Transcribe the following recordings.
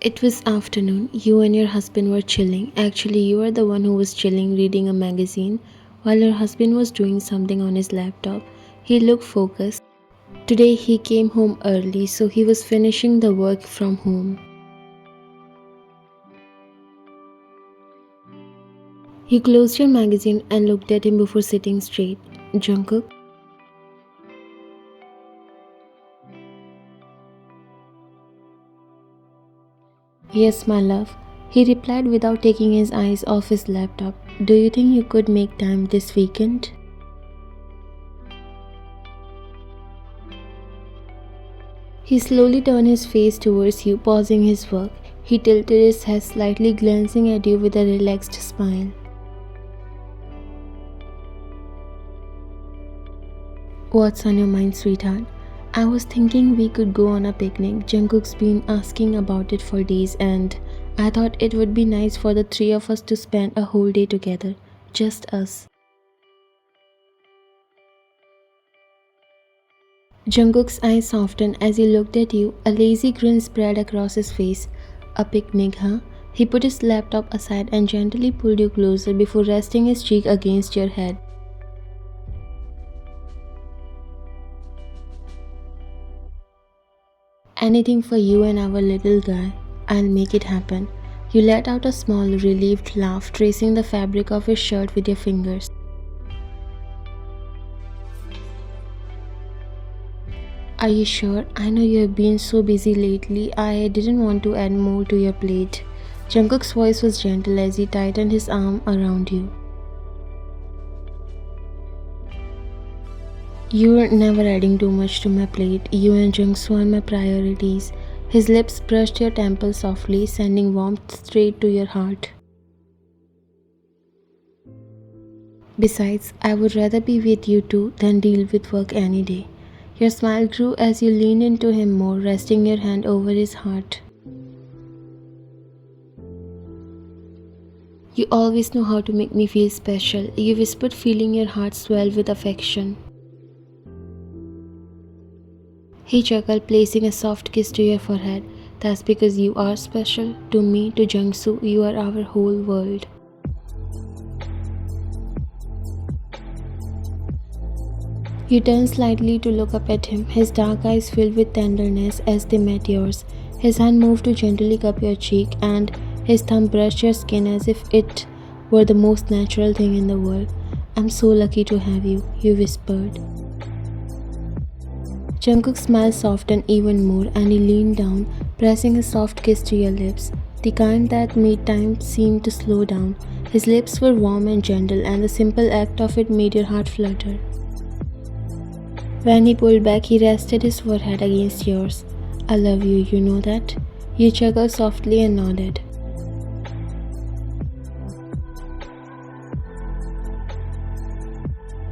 It was afternoon. You and your husband were chilling. Actually, you were the one who was chilling reading a magazine while your husband was doing something on his laptop. He looked focused. Today he came home early, so he was finishing the work from home. You closed your magazine and looked at him before sitting straight. Jungkook, yes, my love. He replied without taking his eyes off his laptop. Do you think you could make time this weekend? He slowly turned his face towards you, pausing his work. He tilted his head slightly, glancing at you with a relaxed smile. What's on your mind, sweetheart? I was thinking we could go on a picnic. Jungkook's been asking about it for days, and I thought it would be nice for the three of us to spend a whole day together. Just us. Jungkook's eyes softened as he looked at you. A lazy grin spread across his face. A picnic, huh? He put his laptop aside and gently pulled you closer before resting his cheek against your head. Anything for you and our little guy. I'll make it happen. You let out a small, relieved laugh, tracing the fabric of his shirt with your fingers. Are you sure? I know you have been so busy lately. I didn't want to add more to your plate. Jungkook's voice was gentle as he tightened his arm around you. You're never adding too much to my plate. You and Jungsu are my priorities. His lips brushed your temple softly, sending warmth straight to your heart. Besides, I would rather be with you two than deal with work any day. Your smile grew as you leaned into him more, resting your hand over his heart. You always know how to make me feel special, you whispered, feeling your heart swell with affection. He chuckled, placing a soft kiss to your forehead. That's because you are special. To me, to Jungsu, you are our whole world. You turned slightly to look up at him, his dark eyes filled with tenderness as they met yours. His hand moved to gently cup your cheek, and his thumb brushed your skin as if it were the most natural thing in the world. I'm so lucky to have you, you whispered. Jungkook's smile softened even more, and he leaned down, pressing a soft kiss to your lips, the kind that made time seem to slow down. His lips were warm and gentle, and the simple act of it made your heart flutter. When he pulled back, he rested his forehead against yours. I love you, you know that? You chuckled softly and nodded.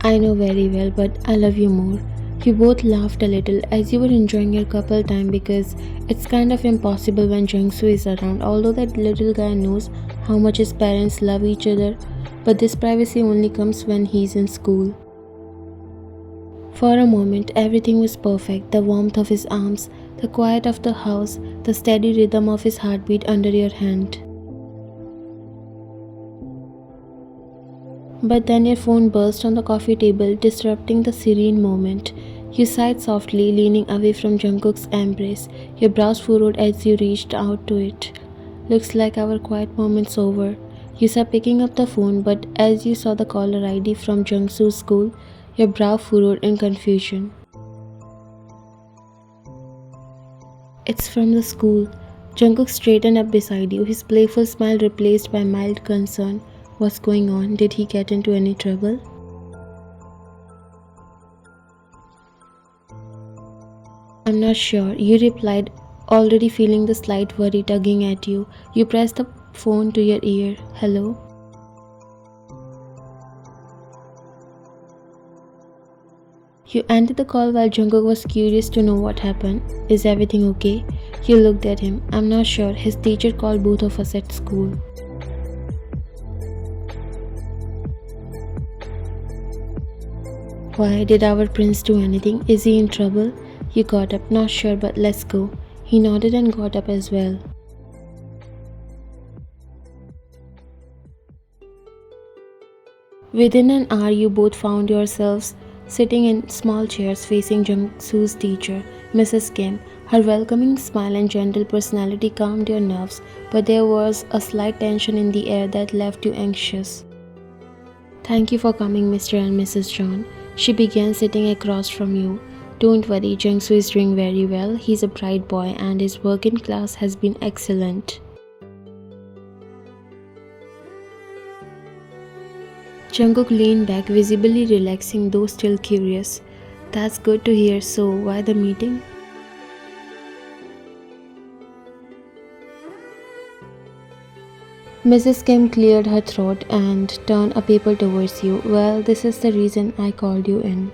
I know very well, but I love you more. You both laughed a little as you were enjoying your couple time because it's kind of impossible when Jungsu is around, although that little guy knows how much his parents love each other, but this privacy only comes when he's in school. For a moment, everything was perfect, the warmth of his arms, the quiet of the house, the steady rhythm of his heartbeat under your hand. But then your phone burst on the coffee table, disrupting the serene moment. You sighed softly, leaning away from Jungkook's embrace, your brows furrowed as you reached out to it. Looks like our quiet moment's over. You said, picking up the phone, but as you saw the caller ID from Jungsu's school, your brow furrowed in confusion. It's from the school. Jungkook straightened up beside you, his playful smile replaced by mild concern. What's going on? Did he get into any trouble? I'm not sure, you replied, already feeling the slight worry tugging at you. You pressed the phone to your ear. Hello? You ended the call while Jungkook was curious to know what happened. Is everything okay? You looked at him. I'm not sure. His teacher called both of us at school. Why, did our prince do anything? Is he in trouble? You got up. Not sure, but let's go. He nodded and got up as well. Within an hour, you both found yourselves sitting in small chairs facing Jungsu's teacher, Mrs. Kim. Her welcoming smile and gentle personality calmed your nerves, but there was a slight tension in the air that left you anxious. Thank you for coming, Mr. and Mrs. John. She began sitting across from you. Don't worry, Jungsu is doing very well. He's a bright boy and his work in class has been excellent. Jungkook leaned back, visibly relaxing though still curious. That's good to hear, so why the meeting? Mrs. Kim cleared her throat and turned a paper towards you. Well, this is the reason I called you in.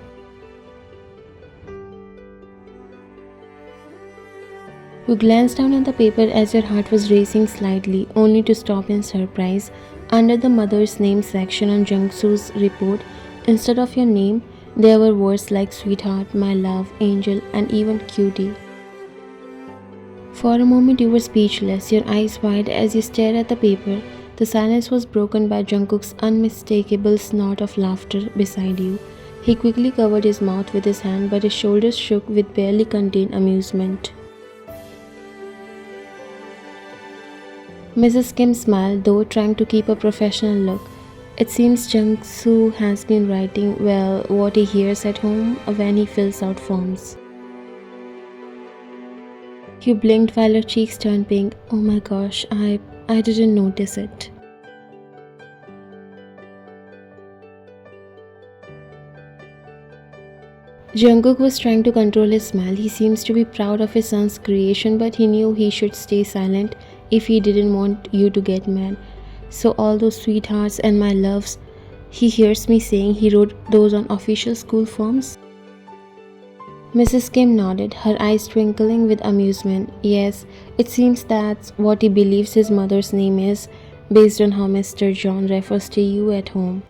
You glanced down at the paper as your heart was racing slightly, only to stop in surprise. Under the mother's name section on Jungsu's report, instead of your name, there were words like sweetheart, my love, angel, and even cutie. For a moment you were speechless, your eyes wide as you stared at the paper. The silence was broken by Jungkook's unmistakable snort of laughter beside you. He quickly covered his mouth with his hand, but his shoulders shook with barely contained amusement. Mrs. Kim smiled, though trying to keep a professional look. It seems Jungsu has been writing, well, what he hears at home when he fills out forms. You blinked while your cheeks turned pink. Oh my gosh, I didn't notice it. Jungkook was trying to control his smile. He seems to be proud of his son's creation, but he knew he should stay silent if he didn't want you to get mad. So all those sweethearts and my loves, he hears me saying he wrote those on official school forms? Mrs. Kim nodded, her eyes twinkling with amusement. Yes, it seems that's what he believes his mother's name is, based on how Mr. John refers to you at home.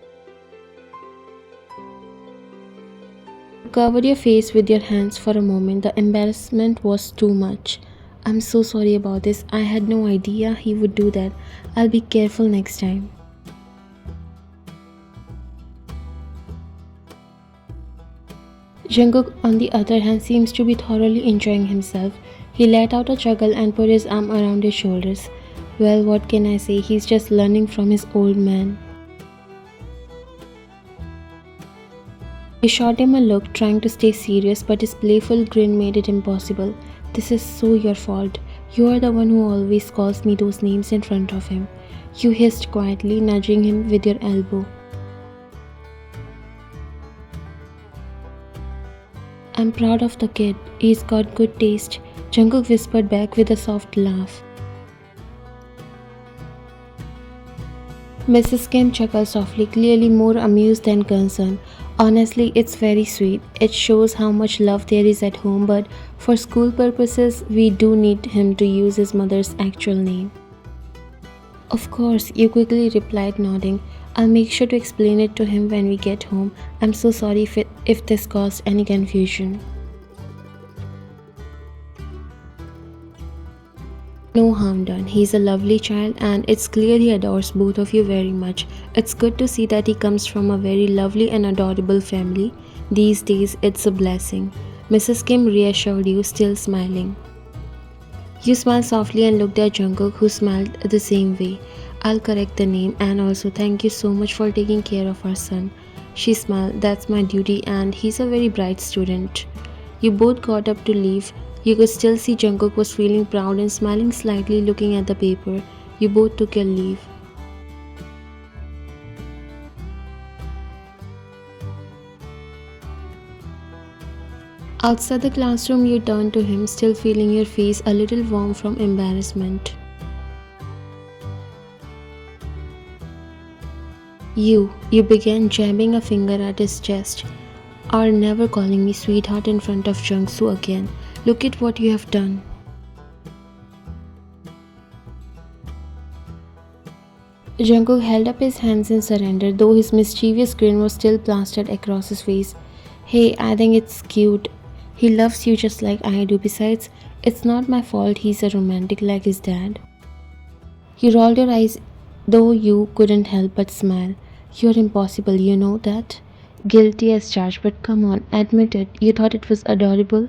You covered your face with your hands for a moment. The embarrassment was too much. I'm so sorry about this. I had no idea he would do that. I'll be careful next time. Jungkook, on the other hand, seems to be thoroughly enjoying himself. He let out a chuckle and put his arm around his shoulders. Well, what can I say? He's just learning from his old man. You shot him a look, trying to stay serious, but his playful grin made it impossible. This is so your fault. You are the one who always calls me those names in front of him. You hissed quietly, nudging him with your elbow. I'm proud of the kid. He's got good taste, Jungkook whispered back with a soft laugh. Mrs. Kim chuckled softly, clearly more amused than concerned. Honestly, it's very sweet. It shows how much love there is at home, but for school purposes, we do need him to use his mother's actual name. Of course, you quickly replied, nodding. I'll make sure to explain it to him when we get home. I'm so sorry if this caused any confusion. No harm done. He's a lovely child and it's clear he adores both of you very much. It's good to see that he comes from a very lovely and adorable family. These days, it's a blessing. Mrs. Kim reassured you, still smiling. You smiled softly and looked at Jungkook, who smiled the same way. I'll correct the name and also thank you so much for taking care of our son. She smiled, that's my duty and he's a very bright student. You both got up to leave. You could still see Jungkook was feeling proud and smiling slightly looking at the paper. You both took your leave. Outside the classroom, you turned to him, still feeling your face a little warm from embarrassment. You began jabbing a finger at his chest. Are never calling me sweetheart in front of Jungsu again. Look at what you have done. Jungkook held up his hands in surrender, though his mischievous grin was still plastered across his face. Hey, I think it's cute. He loves you just like I do. Besides, it's not my fault he's a romantic like his dad. You rolled your eyes, though you couldn't help but smile. You're impossible, you know that? Guilty as charged, but come on, admit it. You thought it was adorable?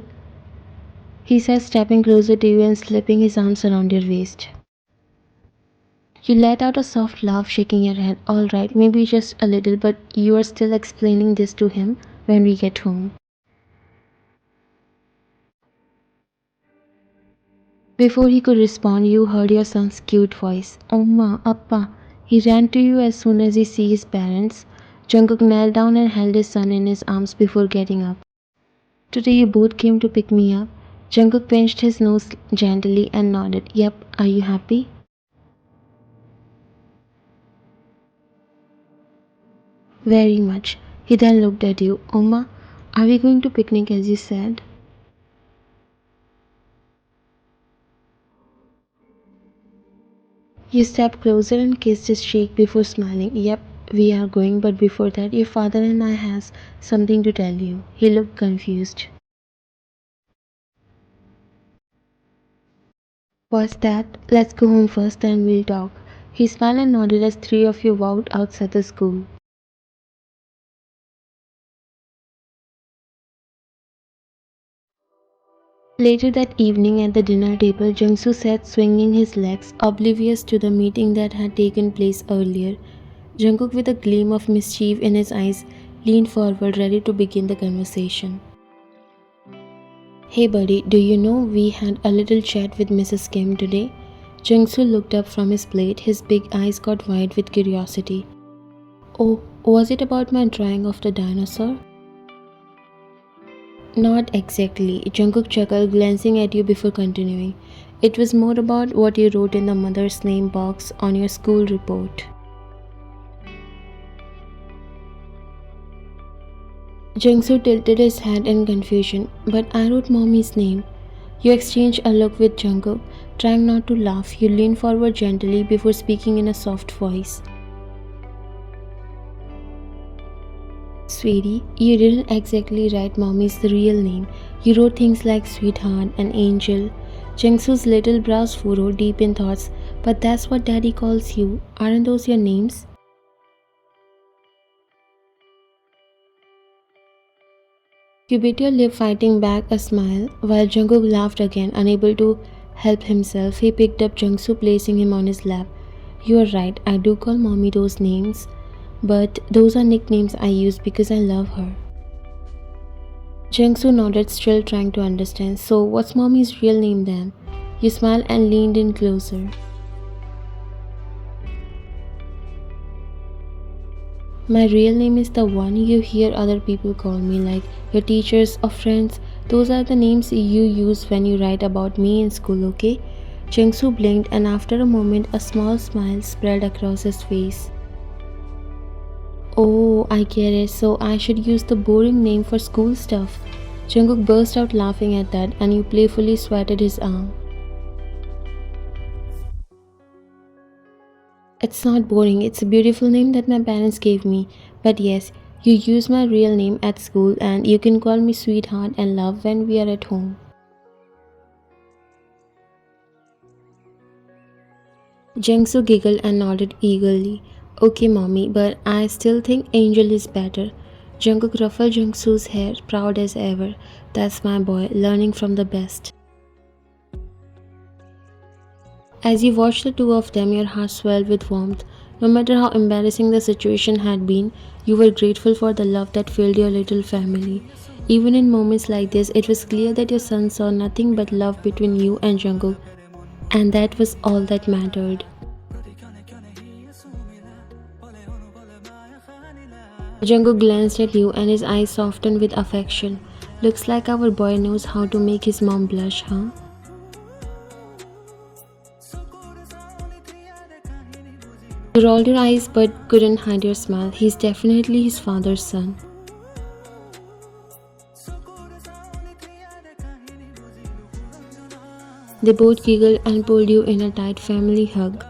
He says, stepping closer to you and slipping his arms around your waist. You let out a soft laugh, shaking your head. All right, maybe just a little, but you are still explaining this to him when we get home. Before he could respond, you heard your son's cute voice. Amma, Appa. He ran to you as soon as he see his parents. Jungkook knelt down and held his son in his arms before getting up. Today you both came to pick me up. Jungkook pinched his nose gently and nodded. Yep, are you happy? Very much. He then looked at you. Oma, are we going to picnic as you said? You stepped closer and kissed his cheek before smiling. Yep, we are going, but before that, your father and I has something to tell you. He looked confused. What's that? Let's go home first, then we'll talk. He smiled and nodded as three of you walked outside the school. Later that evening at the dinner table, Jungsu sat swinging his legs, oblivious to the meeting that had taken place earlier. Jungkook, with a gleam of mischief in his eyes, leaned forward, ready to begin the conversation. Hey buddy, do you know we had a little chat with Mrs. Kim today? Jungsu looked up from his plate, his big eyes got wide with curiosity. Oh, was it about my drawing of the dinosaur? Not exactly, Jungkook chuckled, glancing at you before continuing. It was more about what you wrote in the mother's name box on your school report. Jungsu tilted his head in confusion. But I wrote mommy's name. You exchanged a look with Jungkook. Trying not to laugh, you leaned forward gently before speaking in a soft voice. Sweetie, you didn't exactly write mommy's real name. You wrote things like sweetheart and angel. Jungsu's little brows furrowed deep in thoughts. But that's what daddy calls you. Aren't those your names? You bit your lip, fighting back a smile, while Jungkook laughed again, unable to help himself. He picked up Jungsu, placing him on his lap. You are right, I do call mommy those names, but those are nicknames I use because I love her. Jungsu nodded, still trying to understand. So, what's mommy's real name then? You smiled and leaned in closer. My real name is the one you hear other people call me, like your teachers or friends. Those are the names you use when you write about me in school, okay? Jungsu blinked, and after a moment, a small smile spread across his face. Oh, I get it. So I should use the boring name for school stuff. Jungkook burst out laughing at that, and you playfully swatted his arm. It's not boring, it's a beautiful name that my parents gave me. But yes, you use my real name at school and you can call me sweetheart and love when we are at home. Jungsu giggled and nodded eagerly. Okay, mommy, but I still think Angel is better. Jungkook ruffled Jungsu's hair, proud as ever. That's my boy, learning from the best. As you watched the two of them, your heart swelled with warmth. No matter how embarrassing the situation had been, you were grateful for the love that filled your little family. Even in moments like this, it was clear that your son saw nothing but love between you and Jungkook, and that was all that mattered. Jungkook glanced at you and his eyes softened with affection. Looks like our boy knows how to make his mom blush, huh? You rolled your eyes but couldn't hide your smile. He's definitely his father's son. They both giggled and pulled you in a tight family hug.